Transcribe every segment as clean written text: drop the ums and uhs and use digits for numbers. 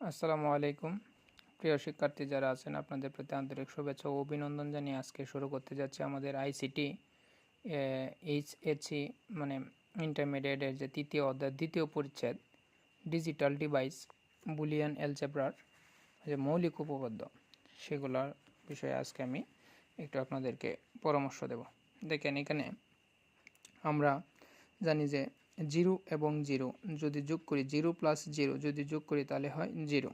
আসসালামু আলাইকুম। প্রিয় শিক্ষার্থী যারা আছেন আপনাদের প্রতি আন্তরিক শুভেচ্ছা ও অভিনন্দন জানিয়ে আজকে শুরু করতে যাচ্ছি আমাদের আইসিটি এইচএসসি মানে ইন্টারমিডিয়েটের যে তৃতীয় অধ্যায় দ্বিতীয় পরিচ্ছেদ ডিজিটাল ডিভাইস বুলিয়ান অ্যালজেব্রার যে মৌলিক উপপাদ্য সেগুলোর বিষয়ে আজকে আমি একটু আপনাদেরকে পরামর্শ দেব। দেখেন এখানে আমরা জানি যে 0 এবং 0 যদি যোগ করি 0 প্লাস 0 যদি যোগ করি তাহলে হয় 0।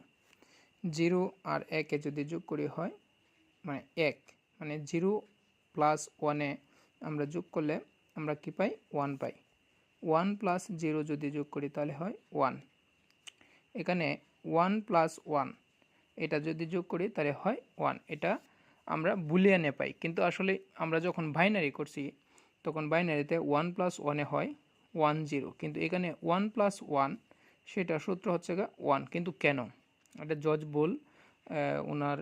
0 আর 1-এ যদি যোগ করি হয় মানে 1, মানে 0 প্লাস 1-এ আমরা যোগ করলে আমরা কি পাই? 1 পাই। 1 প্লাস 0 যদি যোগ করি তাহলে হয় 1। এখানে 1 প্লাস 1 এটা যদি যোগ করি তাহলে হয় 1। এটা আমরা বুলিয়ানে পাই, কিন্তু আসলে আমরা যখন বাইনারি করছি তখন বাইনারিতে 1 প্লাস 1-এ হয় 1 0, কিন্তু এখানে 1 প্লাস 1 সেটা সূত্র হচ্ছে 1। কিন্তু কেন? এটা জর্জ বুল ওনার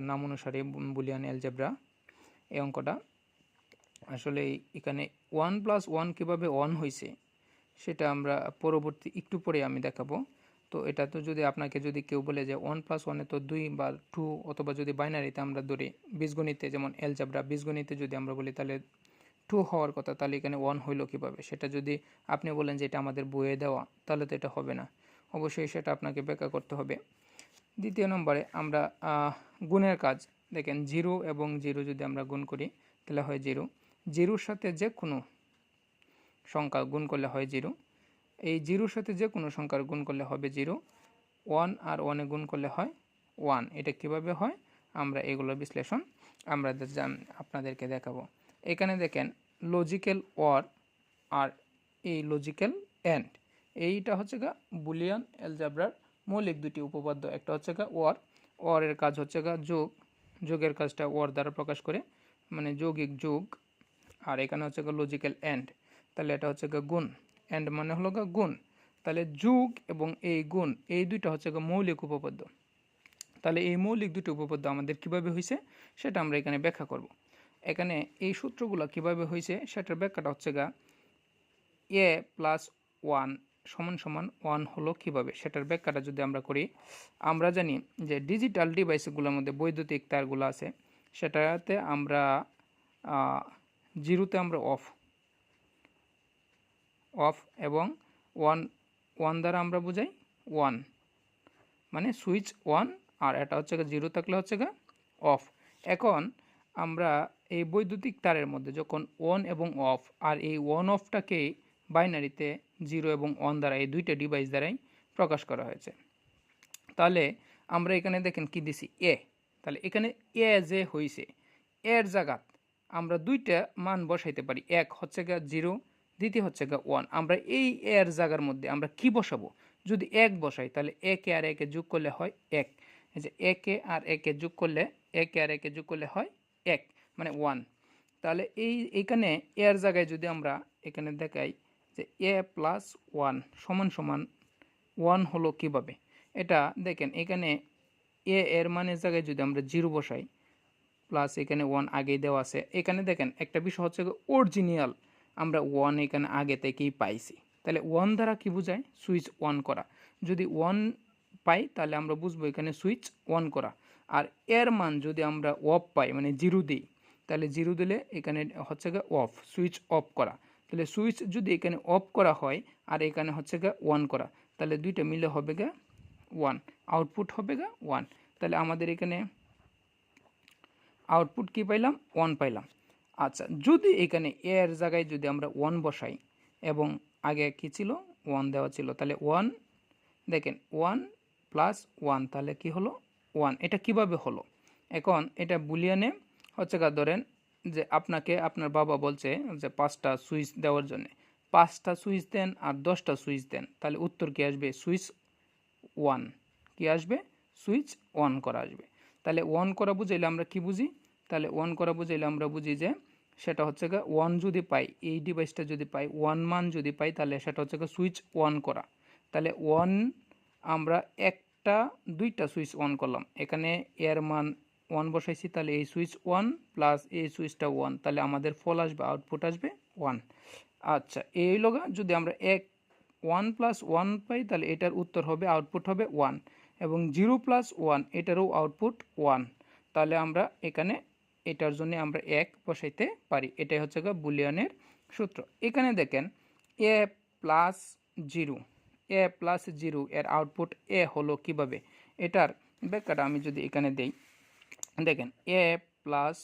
নাম অনুসারে বুলিয়ান অ্যালজেব্রা এই অঙ্কটা আসলে এখানে 1 প্লাস 1 কীভাবে 1 হয়েছে সেটা আমরা পরবর্তী একটু পরে আমি দেখাবো। তো এটা তো যদি আপনাকে যদি কেউ বলে যে 1 প্লাস 1-এ তো 2 বা 2, অথবা যদি বাইনারিতে আমরা ধরি বীজগণিতে যেমন অ্যালজেব্রা বীজগণিতে যদি আমরা বলি তাহলে 2 হওয়ার কথা, তাহলে এখানে 1 হইলো কীভাবে? সেটা যদি আপনি বলেন যে এটা আমাদের বইয়ে দেওয়া তাহলে তো এটা হবে না, অবশ্যই সেটা আপনাকে ব্যাখ্যা করতে হবে। দ্বিতীয় নম্বরে আমরা গুণের কাজ দেখেন 0 এবং 0 যদি আমরা গুণ করি তাহলে হয় 0। 0-র সাথে যে কোনো সংখ্যা গুণ করলে হয় 0। এই 0-র সাথে যে কোনো সংখ্যার গুণ করলে হবে 0। 1 আর 1-এ গুণ করলে হয় 1। এটা কিভাবে হয় আমরা এগুলোর বিশ্লেষণ আমরা আপনাদেরকে দেখাবো। এখানে দেখেন লজিক্যাল অর আর এই লজিক্যাল অ্যান্ড, এইটা হচ্ছে বুলিয়ান অ্যালজেব্রার মৌলিক দুটি উপপাদ্য। একটা হচ্ছে ওয়ারের কাজ হচ্ছে যোগ, যোগের কাজটা ওয়ার দ্বারা প্রকাশ করে, মানে যৌগিক যোগ। আর এখানে হচ্ছে লজিক্যাল অ্যান্ড, তাহলে এটা হচ্ছে গুণ। অ্যান্ড মানে হলো গুণ, তাহলে যোগ এবং এই গুণ এই দুইটা হচ্ছে মৌলিক উপপাদ্য। তাহলে এই মৌলিক দুটি উপপাদ্য আমাদের কিভাবে হয়েছে সেটা আমরা এখানে ব্যাখ্যা করব। এখানে এই সূত্রগুলো কিভাবে হয়েছে সেটার ব্যাখ্যাটা হচ্ছে এ প্লাস 1 সমান সমান 1 হলো কীভাবে সেটার ব্যাখ্যাটা যদি আমরা করি, আমরা জানি যে ডিজিটাল ডিভাইসগুলোর মধ্যে বৈদ্যুতিক তারগুলো আছে সেটাতে আমরা 0-তে আমরা অফ এবং 1 দ্বারা আমরা বোঝাই 1, মানে সুইচ 1, আর এটা হচ্ছে 0 থাকলে হচ্ছে অফ। এখন আমরা এই বৈদ্যুতিক তারের মধ্যে যখন অন এবং অফ, আর এই অন অফটাকে বাইনারিতে 0 এবং 1 দ্বারা এই দুইটা ডিভাইস দ্বারাই প্রকাশ করা হয়েছে। তাহলে আমরা এখানে দেখেন কি দিছি এ, তাহলে এখানে এ যে হয়েছে এর জায়গাত আমরা দুইটা মান বসাইতে পারি, এক হচ্ছে 0, দ্বিতীয় হচ্ছে 1। আমরা এই এর জায়গার মধ্যে আমরা কি বসাবো? যদি 1 বসাই তাহলে একে আর একে যোগ করলে হয় 1। এই যে একে আর একে যোগ করলে, একে আর একে যোগ করলে হয় 1, মানে 1। তাহলে এইখানে এর জায়গায় যদি আমরা এখানে দেখাই যে এ প্লাস 1 সমান সমান 1 হলো কিভাবে? এটা দেখেন এখানে এর মানের জায়গায় যদি আমরা 0 বসাই প্লাস এখানে 1 আগেই দেওয়া আছে, এখানে দেখেন একটা বিষয় হচ্ছে অরিজিনাল আমরা 1 এখানে আগে থেকেই পাইছি। তাহলে 1 দ্বারা কি বোঝায়? সুইচ অন করা। যদি 1 পাই তাহলে আমরা বুঝবো এখানে সুইচ অন করা। আর এর মান যদি আমরা অফ পাই মানে 0 দিই, তাহলে 0 দিলে এখানে হচ্ছে অফ, সুইচ অফ করা। তাহলে সুইচ যদি এখানে অফ করা হয় আর এখানে হচ্ছে 1 করা, তাহলে দুইটা মিলে হবে 1, আউটপুট হবে 1। তাহলে আমাদের এখানে আউটপুট কি পাইলাম? 1 পাইলাম। আচ্ছা, যদি এখানে এর জায়গায় যদি আমরা 1 বসাই এবং আগে কি ছিল 1 দেওয়া ছিল, তাহলে 1 দেখেন 1 প্লাস 1 তাহলে কি হলো 1। এটা কিভাবে হলো? এখন এটা বুলিয়ানে হচ্ছে ধরেন যে আপনাকে আপনার বাবা বলছে যে 5টা সুইচ দেওয়ার জন্য, 5টা সুইচ দেন আর 10টা সুইচ দেন, তাহলে উত্তর কি আসবে? সুইচ 1 কি আসবে? সুইচ অন করা আসবে। তাহলে অন করা বুঝাইলে আমরা কি বুঝি? তাহলে অন করা বুঝাইলে আমরা বুঝি যে সেটা হচ্ছে 1 যদি পাই, এই ডিভাইসটা যদি পাই 1 মান যদি পাই তাহলে সেটা হচ্ছে সুইচ অন করা। তাহলে 1 আমরা একটা দুইটা সুইচ অন করলাম, এখানে এর মান 1 বসাইছি, তাহলে এই সুইচ 1 প্লাস এই সুইচটা 1, তাহলে আমাদের ফল আসবে, আউটপুট আসবে 1। আচ্ছা, এই লগা যদি আমরা 1 প্লাস 1 পাই তাহলে এটার উত্তর হবে, আউটপুট হবে 1। এবং 0 প্লাস 1 এটারও আউটপুট 1, তাহলে আমরা এখানে এটার জন্য আমরা 1 বসাইতে পারি। এটাই হচ্ছে বুলিয়ানের সূত্র। এখানে দেখেন এ প্লাস 0, এ প্লাস 0 এর আউটপুট এ হলো কিভাবে, এটার ব্যাখ্যাটা আমি যদি এখানে দেই, দেখেন এ প্লাস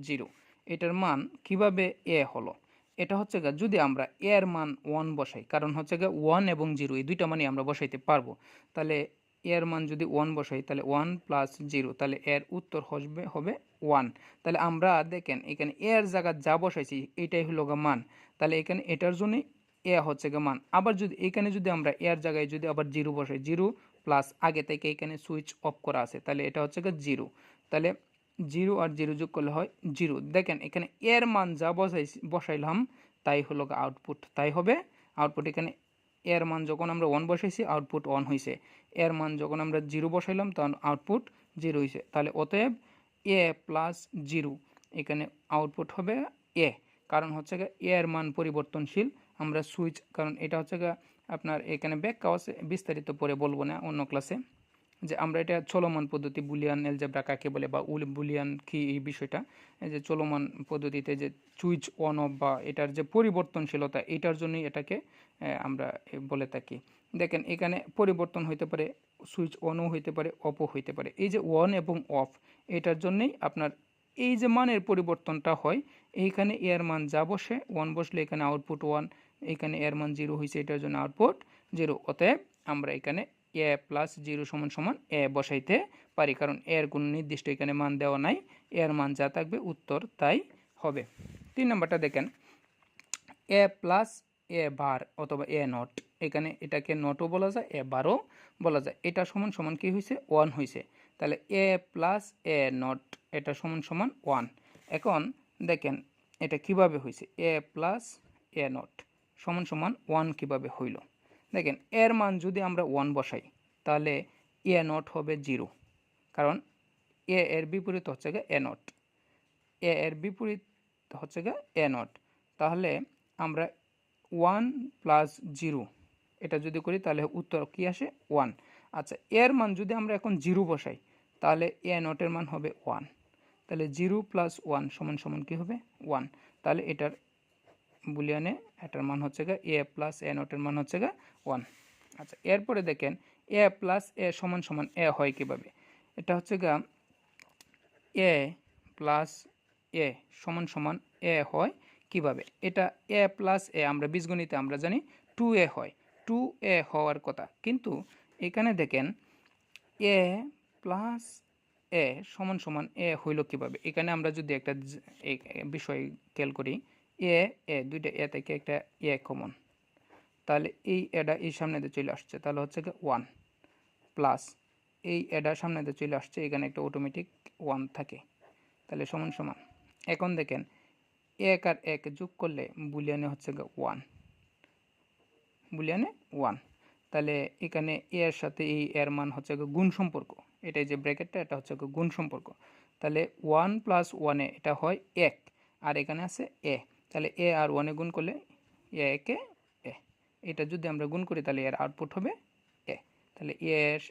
0 এটার মান কিভাবে এ হলো। এটা হচ্ছে যদি আমরা এর মান 1 বসাই, কারণ হচ্ছে 1 এবং 0 এই দুইটা মানই আমরা বসাইতে পারবো, তাহলে এর মান যদি 1 বসাই তাহলে 1 প্লাস 0, তাহলে এর উত্তর হবে 1। তাহলে আমরা দেখেন এখানে এর জায়গা যা বসাইছি এটাই হলো মান, তাহলে এখানে এটার জন্য এ হচ্ছে মান। আবার যদি এখানে যদি আমরা এর জায়গায় যদি আবার 0 বসাই, 0 প্লাস আগে থেকে এখানে সুইচ অফ করা আছে, তাহলে এটা হচ্ছে 0, তাহলে 0 আর 0 যোগ করলে হয় 0। দেখেন এখানে এর মান যা বসাইলাম তাই হলো আউটপুট, তাই হবে আউটপুট। এখানে এর মান যখন আমরা 1 বসাইছি আউটপুট 1 হয়েছে, এর মান যখন আমরা 0 বসাইলাম তখন আউটপুট 0 হয়েছে, তাহলে অতএব এ প্লাস 0 এখানে আউটপুট হবে এ, কারণ হচ্ছে এর মান পরিবর্তনশীল। আমরা সুইচ, কারণ এটা হচ্ছে আপনার এখানে ব্যাখ্যা আছে, বিস্তারিত পরে বলবো না অন্য ক্লাসে, যে আমরা এটা চলমান পদ্ধতি বুলিয়ান এলজেব্রা কাকে বলে বা বুলিয়ান কি, এই বিষয়টা এই যে চলমান পদ্ধতিতে যে সুইচ অন অফ বা এটার যে পরিবর্তনশীলতা, এটার জন্যই এটাকে আমরা বলে থাকি। দেখেন এখানে পরিবর্তন হইতে পারে, সুইচ অনও হইতে পারে, অফও হইতে পারে। এই যে অন এবং অফ এটার জন্যই আপনার এই যে মানের পরিবর্তনটা হয়। এইখানে এর মান যা বসে 1 বসলে এখানে আউটপুট 1, এখানে এর মান 0 হয়েছে, এটার জন্য আউটপুট 0। অতএব আমরা এখানে এ প্লাস 0 সমান সমান এ বসাইতে পারি, কারণ এর কোনো নির্দিষ্ট এখানে মান দেওয়া নাই, এর মান যা থাকবে উত্তর তাই হবে। 3 নম্বরটা দেখেন এ প্লাস এ বার অথবা এ নট, এখানে এটাকে নটও বলা যায়, এ বারও বলা যায়। এটা সমান সমান কি হয়েছে 1 হয়েছে, তাহলে এ প্লাস এ নট এটা সমান সমান 1। এখন দেখেন এটা কিভাবে হয়েছে, এ প্লাস এ নট সমান সমান 1 কিভাবে হইল। দেখেন এর মান যদি আমরা 1 বসাই তাহলে এ নট হবে 0, কারণ এ এর বিপরীত হচ্ছে এ নট, এ এর বিপরীত হচ্ছে এ নট, তাহলে আমরা 1 প্লাস 0 এটা যদি করি তাহলে উত্তর কি আসে 1। আচ্ছা, এর মান যদি আমরা এখন 0 বসাই তাহলে এ নটের মান হবে 1, তাহলে 0 প্লাস 1 সমান সমান কী হবে 1, তাহলে এটার বুলিয়ানে এটার মান হচ্ছে এ প্লাস এ নটের মান হচ্ছে 1। আচ্ছা, এরপরে দেখেন এ প্লাস এ সমান সমান এ হয় কীভাবে, এটা হচ্ছে এ প্লাস এ সমান সমান এ হয় কিভাবে, এটা এ প্লাস এ আমরা বীজগণিতে আমরা জানি 2a হয়, 2a হওয়ার কথা, কিন্তু এখানে দেখেন এ প্লাস এ সমান সমান এ হইল কিভাবে। এখানে আমরা যদি একটা বিষয় খেয়াল করি, এ দুইটা এ থেকে একটা এ কমন, তাহলে এই এডা এই সামনেতে চলে আসছে, তাহলে হচ্ছে 1 প্লাস এই এডার সামনেতে চলে আসছে, এখানে একটা অটোমেটিক 1 থাকে, তাহলে সমান সমান। এখন দেখেন 1 আর 1 যোগ করলে বুলিয়ানে হচ্ছে 1, বুলিয়ানে 1, তাহলে এখানে এর সাথে এই এর মান হচ্ছে গুণ সম্পর্ক, এটাই যে ব্র্যাকেটটা এটা হচ্ছে গুণ সম্পর্ক, তাহলে 1 প্লাস 1 এটা হয় 1, আর এখানে আছে এ, তাহলে এ আর 1 গুণ করলে একে এ, এটা যদি আমরা গুণ করি তাহলে এর আউটপুট হবে এ। তাহলে এর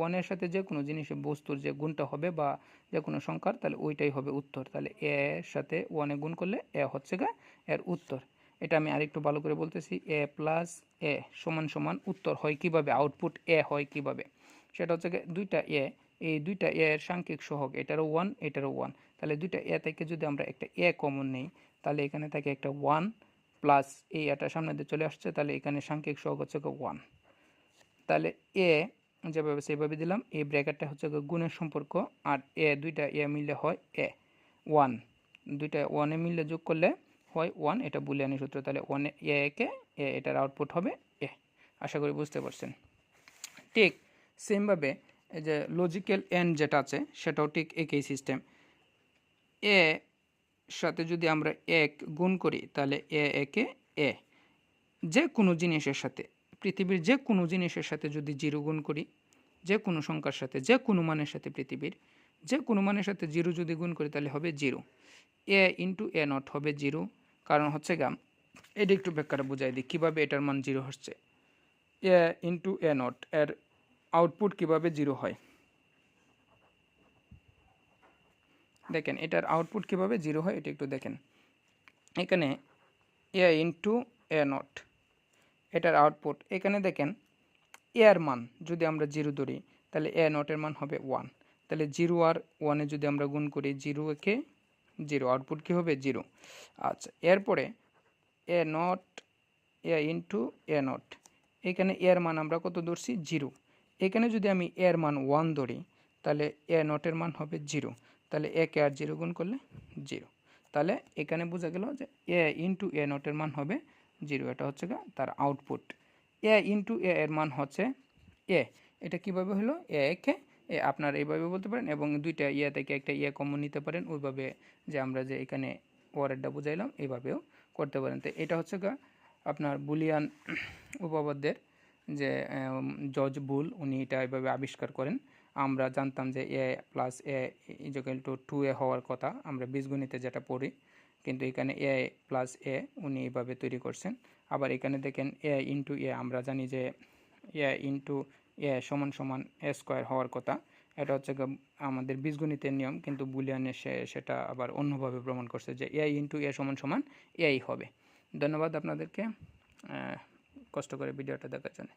1 সাথে যে কোনো জিনিসের বস্তুর যে গুণটা হবে বা যে কোনো সংখ্যার, তাহলে ওইটাই হবে উত্তর, তাহলে এর সাথে 1 গুণ করলে এ হচ্ছে এর উত্তর। এটা আমি আরেকটু ভালো করে বলতেছি, এ প্লাস এ সমান সমান উত্তর হয় কিভাবে, আউটপুট এ হয় কিভাবে, সেটা হচ্ছে দুইটা এ, এই দুইটা এর সাংখ্যিক সহগ, এটারও 1 এটারও 1, তাহলে দুইটা এ থেকে যদি আমরা একটা এ কমন নেই তাহলে এখানে থাকে একটা 1 প্লাস এই এটা সামনে দিয়ে চলে আসছে, তাহলে এখানে সাংখ্যিক সহগ হচ্ছে 1, তাহলে এ যেভাবে সেভাবে দিলাম, এই ব্র্যাকেটটা হচ্ছে গুণের সম্পর্ক, আর এ দুইটা এ মিললে হয় এ 1, দুইটা 1 মিললে যোগ করলে হয় 1, এটা বুলিয়ানি সূত্র, তাহলে 1 এ একে এ, এটার আউটপুট হবে এ। আশা করি বুঝতে পারছেন। ঠিক সেমভাবে এই যে লজিক্যাল এন্ড যেটা আছে সেটাও ঠিক একই সিস্টেম, এ সাথে যদি আমরা 1 গুণ করি তাহলে এ একে এ, যে কোনো জিনিসের সাথে, পৃথিবীর যে কোনো জিনিসের সাথে যদি 0 গুণ করি, যে কোনো সংখ্যার সাথে যে কোনো মানের সাথে, পৃথিবীর যে কোনো মানের সাথে 0 যদি গুণ করি তাহলে হবে 0, এ ইন্টু এ নট হবে 0, কারণ হচ্ছে এটা একটু ব্যাখ্যাটা বোঝাই দিই কীভাবে এটার মান 0 হচ্ছে। এ ইন্টু এ নট এর আউটপুট কিভাবে জিরো হয় দেখেন, এটার আউটপুট কিভাবে জিরো হয় এটা একটু দেখেন। এখানে এ ইন্টু এ নট, এটার আউটপুট এখানে দেখেন এর মান যদি আমরা জিরো ধরি তাহলে এ নটের মান হবে 1, তাহলে 0 আর 1 যদি আমরা গুণ করি 0 কে 0, আউটপুট কী হবে 0। আচ্ছা, এরপরে a not a into a not, এখানে এর মান আমরা কত ধরছি 0, এখানে যদি আমি এর মান 1 ধরি তাহলে এ নটের মান হবে 0, তাহলে একে আর 0 গুণ করলে 0, তাহলে এখানে বোঝা গেল যে এ ইন্টু এ নটের মান হবে 0, এটা হচ্ছে তার আউটপুট। এ ইন্টু এ এর মান হচ্ছে এ, এটা কিভাবে হলো এ একে এ, আপনার এইভাবে বলতে পারেন, এবং দুইটা ইয়ে থেকে একটা ইয়ে কমন নিতে পারেন, ওইভাবে যে আমরা যে এখানে ওয়ার্ডটা বুঝাইলাম এইভাবেও করতে পারেন। তো এটা হচ্ছে আপনার বুলিয়ান উপপাদ্যের যে জর্জ বুল, উনি এটা এইভাবে আবিষ্কার করেন। আমরা জানতাম যে a plus a equal to 2a হওয়ার কথা, আমরা বীজগণিতে যেটা পড়ি, কিন্তু এখানে এ প্লাস এ উনি এইভাবে তৈরি করছেন। আবার এখানে দেখেন এ ইন্টু এ, আমরা জানি যে এ ইন্টু এ সমান সমান এ স্কোয়ার হওয়ার কথা, এটা হচ্ছে আমাদের বীজগণিতের নিয়ম, কিন্তু বুলিয়ানে সেটা আবার অন্যভাবে প্রমাণ করছে যে এ ইন্টু এ সমান সমান এই হবে। ধন্যবাদ আপনাদেরকে কষ্ট করে ভিডিওটা দেখার জন্য।